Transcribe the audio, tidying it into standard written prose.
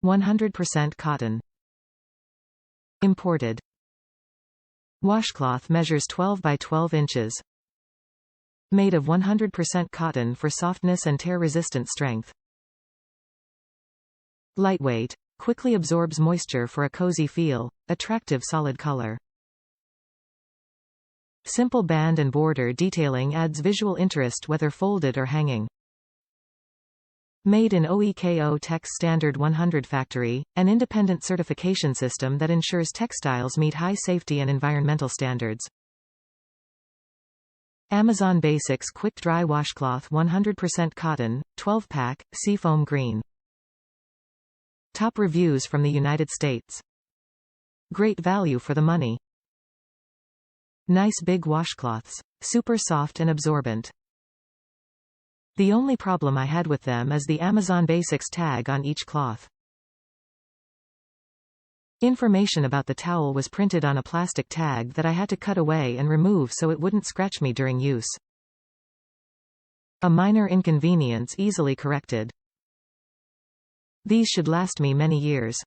100% cotton. Imported. Washcloth measures 12 by 12 inches. Made of 100% cotton for softness and tear-resistant strength. Lightweight. Quickly absorbs moisture for a cozy feel. Attractive solid color. Simple band and border detailing adds visual interest whether folded or hanging. Made in OEKO-TEX Standard 100 Factory, an independent certification system that ensures textiles meet high safety and environmental standards. Amazon Basics Quick Dry Washcloth 100% Cotton, 12-pack, Seafoam Green. Top reviews from the United States. Great value for the money. Nice big washcloths. Super soft and absorbent. The only problem I had with them is the Amazon Basics tag on each cloth. Information about the towel was printed on a plastic tag that I had to cut away and remove so it wouldn't scratch me during use. A minor inconvenience easily corrected. These should last me many years.